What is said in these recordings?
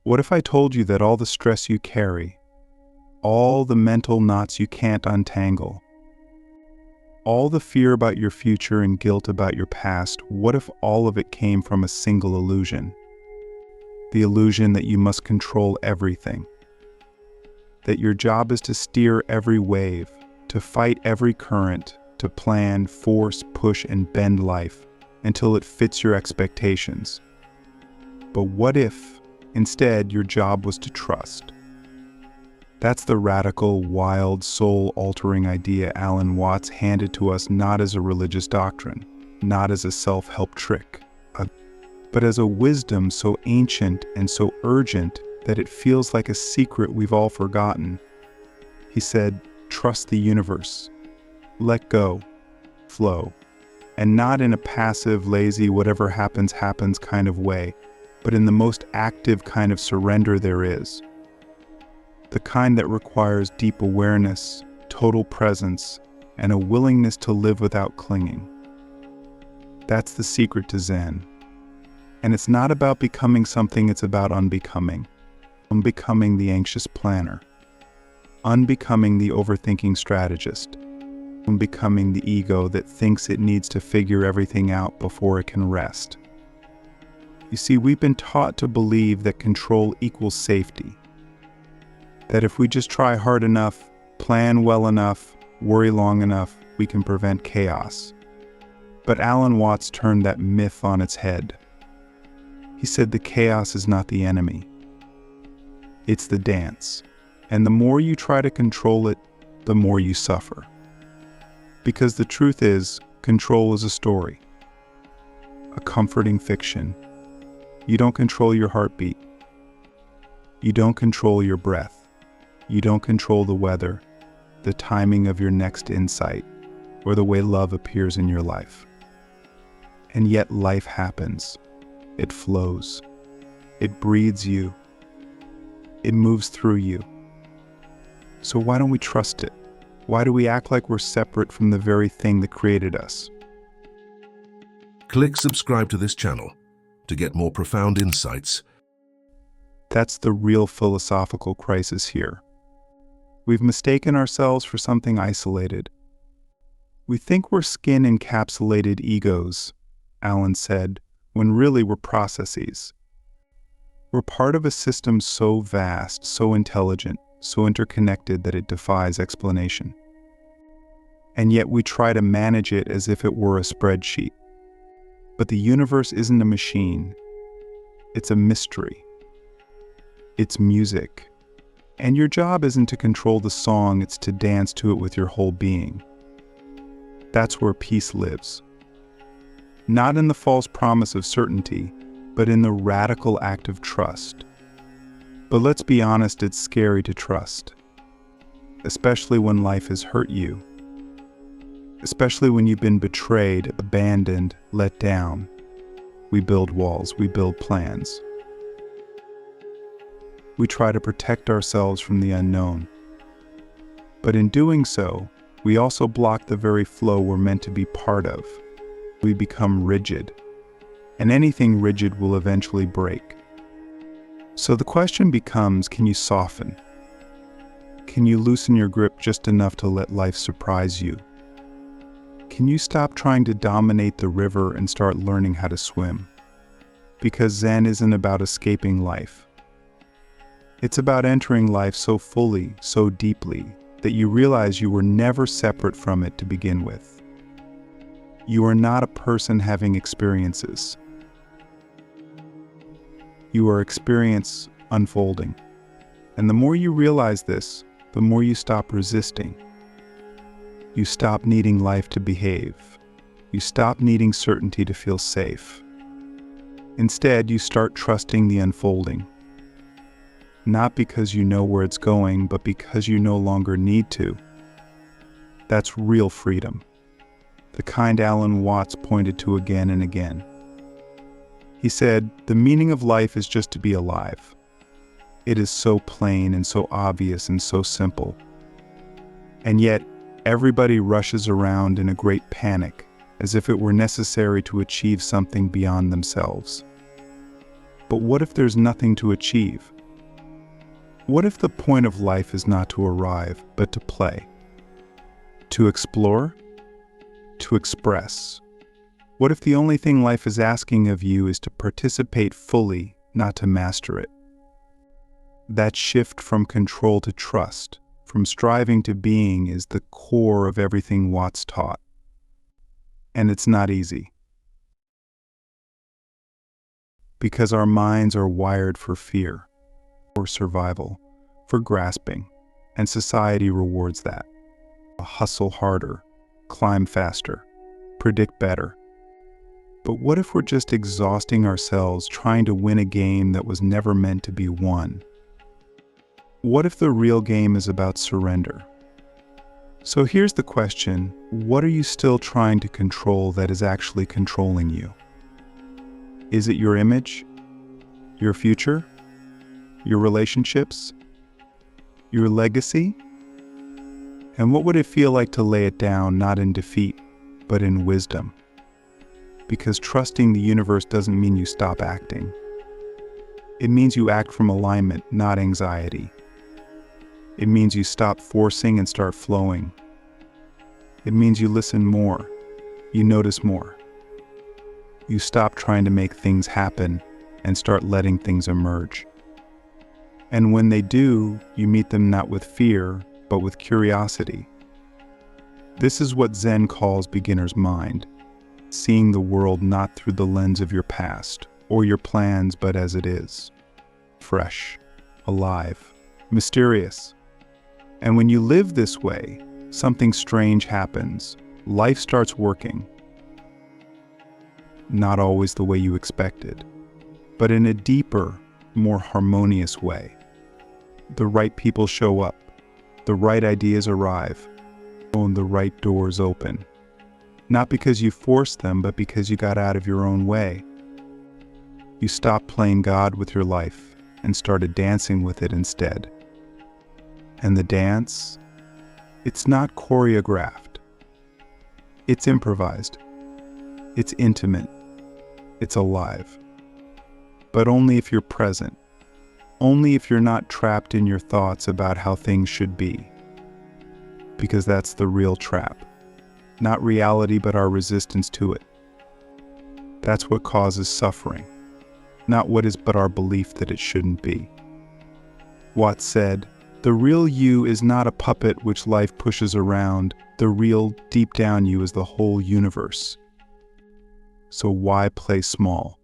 What if I told you that all the stress you carry, all the mental knots you can't untangle, all the fear about your future and guilt about your past, what if all of it came from a single illusion? The illusion that you must control everything, that your job is to steer every wave, to fight every current, to plan, force, push, and bend life until it fits your expectations. But what if, instead, your job was to trust? That's the radical, wild, soul-altering idea Alan Watts handed to us not as a religious doctrine, not as a self-help trick, but as a wisdom so ancient and so urgent that it feels like a secret we've all forgotten. He said, trust the universe. Let go. Flow. And not in a passive, lazy, whatever happens, happens kind of way, but in the most active kind of surrender there is. The kind that requires deep awareness, total presence, and a willingness to live without clinging. That's the secret to Zen. And it's not about becoming something, it's about unbecoming. Unbecoming the anxious planner. Unbecoming the overthinking strategist. Unbecoming the ego that thinks it needs to figure everything out before it can rest. You see, we've been taught to believe that control equals safety. That if we just try hard enough, plan well enough, worry long enough, we can prevent chaos. But Alan Watts turned that myth on its head. He said the chaos is not the enemy. It's the dance. And the more you try to control it, the more you suffer. Because the truth is, control is a story. A comforting fiction. You don't control your heartbeat. You don't control your breath. You don't control the weather, the timing of your next insight, or the way love appears in your life. And yet life happens. It flows. It breathes you. It moves through you. So why don't we trust it? Why do we act like we're separate from the very thing that created us? Click subscribe to this channel to get more profound insights. That's the real philosophical crisis here. We've mistaken ourselves for something isolated. We think we're skin-encapsulated egos, Alan said, when really we're processes. We're part of a system so vast, so intelligent, so interconnected that it defies explanation. And yet we try to manage it as if it were a spreadsheet. But the universe isn't a machine. It's a mystery. It's music. And your job isn't to control the song, it's to dance to it with your whole being. That's where peace lives. Not in the false promise of certainty, but in the radical act of trust. But let's be honest, it's scary to trust. Especially when life has hurt you. Especially when you've been betrayed, abandoned, let down. We build walls, we build plans. We try to protect ourselves from the unknown. But in doing so, we also block the very flow we're meant to be part of. We become rigid, and anything rigid will eventually break. So the question becomes, can you soften? Can you loosen your grip just enough to let life surprise you? Can you stop trying to dominate the river and start learning how to swim? Because Zen isn't about escaping life. It's about entering life so fully, so deeply, that you realize you were never separate from it to begin with. You are not a person having experiences. You are experience unfolding. And the more you realize this, the more you stop resisting. You stop needing life to behave. You stop needing certainty to feel safe. Instead, you start trusting the unfolding. Not because you know where it's going, but because you no longer need to. That's real freedom. The kind Alan Watts pointed to again and again. He said, the meaning of life is just to be alive. It is so plain and so obvious and so simple. And yet, everybody rushes around in a great panic, as if it were necessary to achieve something beyond themselves. But what if there's nothing to achieve? What if the point of life is not to arrive, but to play? To explore? To express? What if the only thing life is asking of you is to participate fully, not to master it? That shift from control to trust, from striving to being, is the core of everything Watts taught. And it's not easy. Because our minds are wired for fear, for survival, for grasping, and society rewards that. Hustle harder, climb faster, predict better. But what if we're just exhausting ourselves trying to win a game that was never meant to be won? What if the real game is about surrender? So here's the question: what are you still trying to control that is actually controlling you? Is it your image? Your future? Your relationships? Your legacy? And what would it feel like to lay it down, not in defeat, but in wisdom? Because trusting the universe doesn't mean you stop acting. It means you act from alignment, not anxiety. It means you stop forcing and start flowing. It means you listen more, you notice more. You stop trying to make things happen and start letting things emerge. And when they do, you meet them not with fear, but with curiosity. This is what Zen calls beginner's mind, seeing the world not through the lens of your past or your plans, but as it is. Fresh, alive, mysterious. And when you live this way, something strange happens. Life starts working. Not always the way you expected, but in a deeper, more harmonious way. The right people show up, the right ideas arrive, and the right doors open. Not because you forced them, but because you got out of your own way. You stopped playing God with your life and started dancing with it instead. And the dance, it's not choreographed. It's improvised. It's intimate. It's alive. But only if you're present. Only if you're not trapped in your thoughts about how things should be. Because that's the real trap. Not reality, but our resistance to it. That's what causes suffering. Not what is, but our belief that it shouldn't be. Watts said, "The real you is not a puppet which life pushes around. The real, deep down you is the whole universe." So why play small?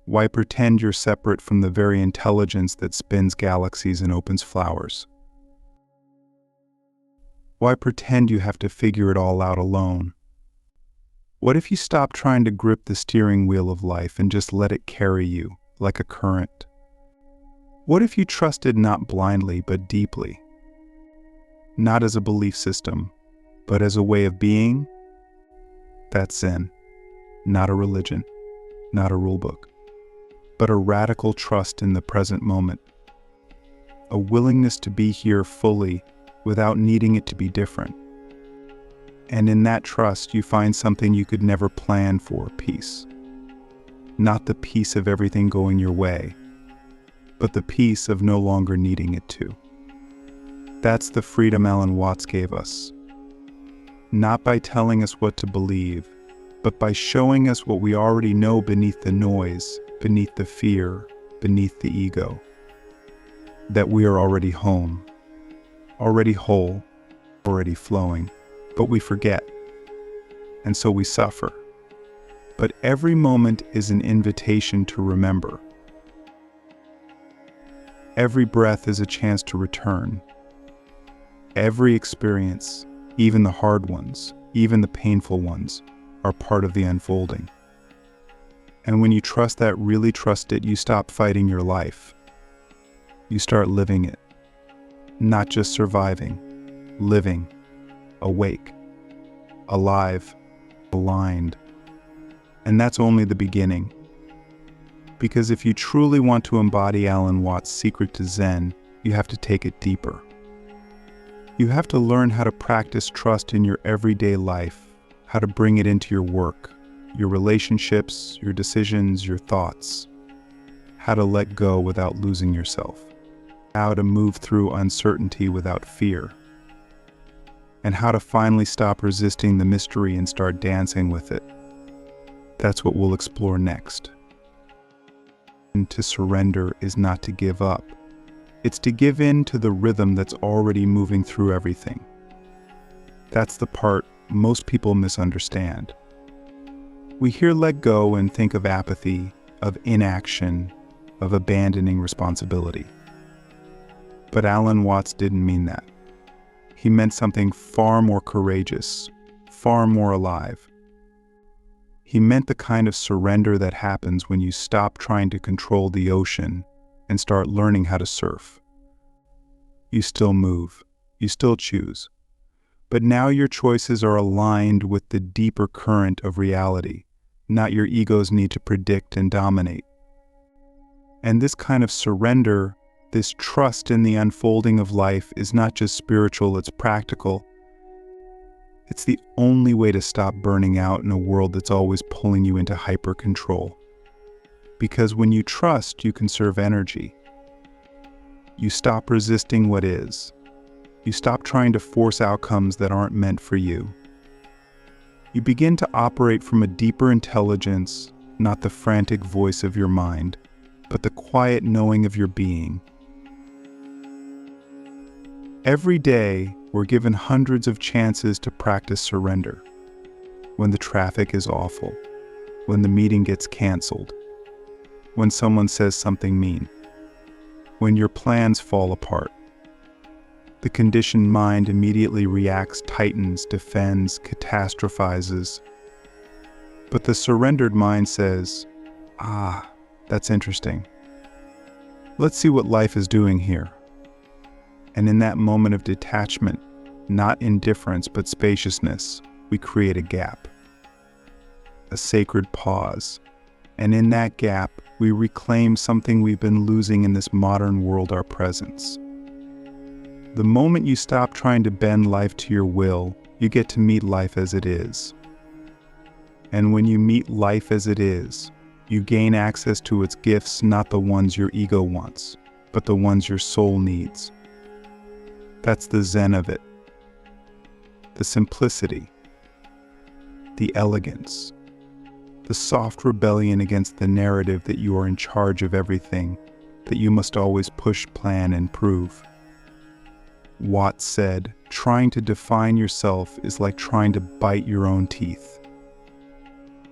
Why pretend you're separate from the very intelligence that spins galaxies and opens flowers? Why pretend you have to figure it all out alone? What if you stop trying to grip the steering wheel of life and just let it carry you like a current? What if you trusted not blindly but deeply? Not as a belief system, but as a way of being? That's Zen. Not a religion, not a rulebook, but a radical trust in the present moment. A willingness to be here fully without needing it to be different. And in that trust, you find something you could never plan for: peace. Not the peace of everything going your way, but the peace of no longer needing it to. That's the freedom Alan Watts gave us. Not by telling us what to believe, but by showing us what we already know beneath the noise, beneath the fear, beneath the ego. That we are already home, already whole, already flowing, but we forget. And so we suffer. But every moment is an invitation to remember. Every breath is a chance to return. Every experience, even the hard ones, even the painful ones, are part of the unfolding. And when you trust that, really trust it, you stop fighting your life. You start living it. Not just surviving, living, awake, alive, aligned. And that's only the beginning. Because if you truly want to embody Alan Watts' secret to Zen, you have to take it deeper. You have to learn how to practice trust in your everyday life, how to bring it into your work, your relationships, your decisions, your thoughts. how to let go without losing yourself, how to move through uncertainty without fear, and how to finally stop resisting the mystery and start dancing with it. That's what we'll explore next. And to surrender is not to give up. It's to give in to the rhythm that's already moving through everything. That's the part most people misunderstand. We hear let go and think of apathy, of inaction, of abandoning responsibility. But Alan Watts didn't mean that. He meant something far more courageous, far more alive. He meant the kind of surrender that happens when you stop trying to control the ocean and start learning how to surf. You still move, you still choose, but now your choices are aligned with the deeper current of reality, not your ego's need to predict and dominate. And this kind of surrender, this trust in the unfolding of life, is not just spiritual, it's practical. It's the only way to stop burning out in a world that's always pulling you into hyper-control. Because when you trust, you conserve energy. You stop resisting what is. You stop trying to force outcomes that aren't meant for you. You begin to operate from a deeper intelligence, not the frantic voice of your mind, but the quiet knowing of your being. Every day, we're given hundreds of chances to practice surrender. When the traffic is awful, when the meeting gets canceled, when someone says something mean, when your plans fall apart. The conditioned mind immediately reacts, tightens, defends, catastrophizes. But the surrendered mind says, that's interesting. Let's see what life is doing here. And in that moment of detachment, not indifference but spaciousness, we create a gap, a sacred pause. And in that gap, we reclaim something we've been losing in this modern world, our presence. The moment you stop trying to bend life to your will, you get to meet life as it is. And when you meet life as it is, you gain access to its gifts, not the ones your ego wants, but the ones your soul needs. That's the zen of it. The simplicity, the elegance, the soft rebellion against the narrative that you are in charge of everything, that you must always push, plan, and prove. Watts said, trying to define yourself is like trying to bite your own teeth.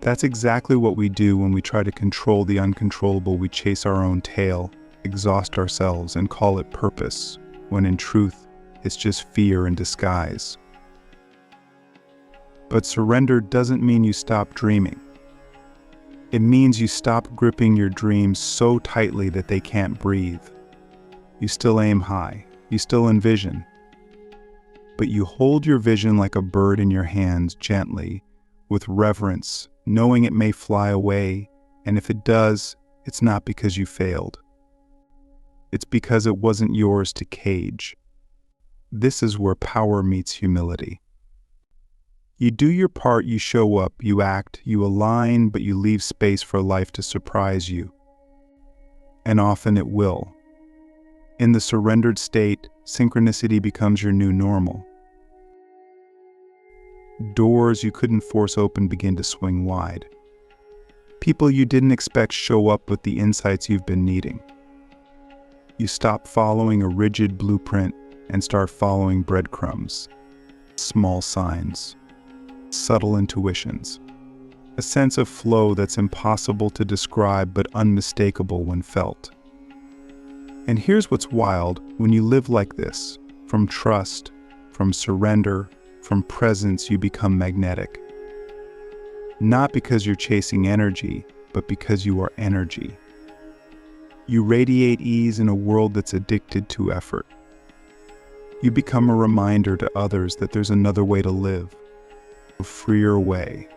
That's exactly what we do when we try to control the uncontrollable. We chase our own tail, exhaust ourselves, and call it purpose, when in truth, it's just fear in disguise. But surrender doesn't mean you stop dreaming. It means you stop gripping your dreams so tightly that they can't breathe. You still aim high, you still envision. But you hold your vision like a bird in your hands, gently, with reverence, knowing it may fly away, and if it does, it's not because you failed. It's because it wasn't yours to cage. This is where power meets humility. You do your part, you show up, you act, you align, but you leave space for life to surprise you. And often it will. In the surrendered state, synchronicity becomes your new normal. Doors you couldn't force open begin to swing wide. People you didn't expect show up with the insights you've been needing. You stop following a rigid blueprint and start following breadcrumbs, small signs, subtle intuitions, a sense of flow that's impossible to describe but unmistakable when felt. And here's what's wild: when you live like this, from trust, from surrender, from presence, you become magnetic. Not because you're chasing energy, but because you are energy. You radiate ease in a world that's addicted to effort. You become a reminder to others that there's another way to live, a freer way,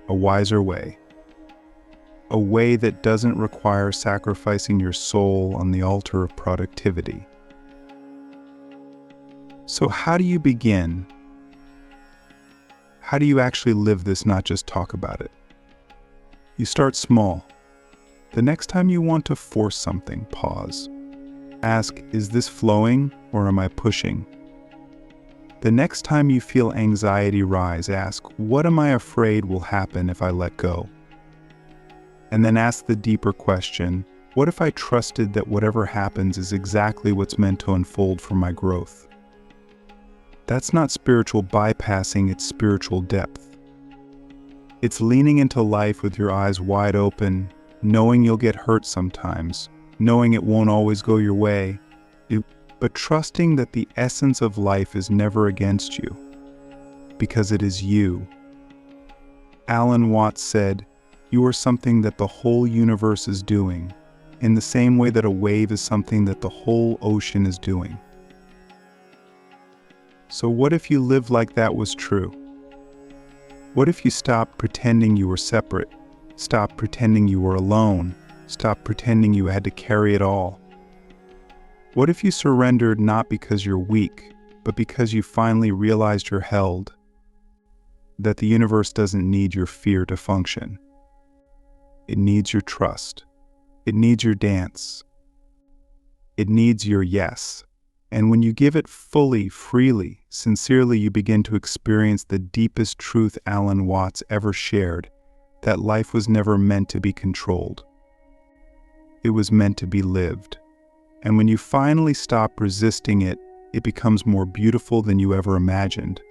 a wiser way, a way that doesn't require sacrificing your soul on the altar of productivity. So how do you begin? How do you actually live this, not just talk about it? You start small. The next time you want to force something, pause. Ask, is this flowing or am I pushing? The next time you feel anxiety rise, ask, what am I afraid will happen if I let go? And then ask the deeper question, what if I trusted that whatever happens is exactly what's meant to unfold for my growth? That's not spiritual bypassing, it's spiritual depth. It's leaning into life with your eyes wide open, knowing you'll get hurt sometimes, knowing it won't always go your way, but trusting that the essence of life is never against you, because it is you. Alan Watts said, "You are something that the whole universe is doing, in the same way that a wave is something that the whole ocean is doing." So what if you lived like that was true? What if you stopped pretending you were separate, stopped pretending you were alone, stopped pretending you had to carry it all? What if you surrendered not because you're weak, but because you finally realized you're held, that the universe doesn't need your fear to function? It needs your trust. It needs your dance. It needs your yes. And when you give it fully, freely, sincerely, you begin to experience the deepest truth Alan Watts ever shared, that life was never meant to be controlled. It was meant to be lived. And when you finally stop resisting it, it becomes more beautiful than you ever imagined.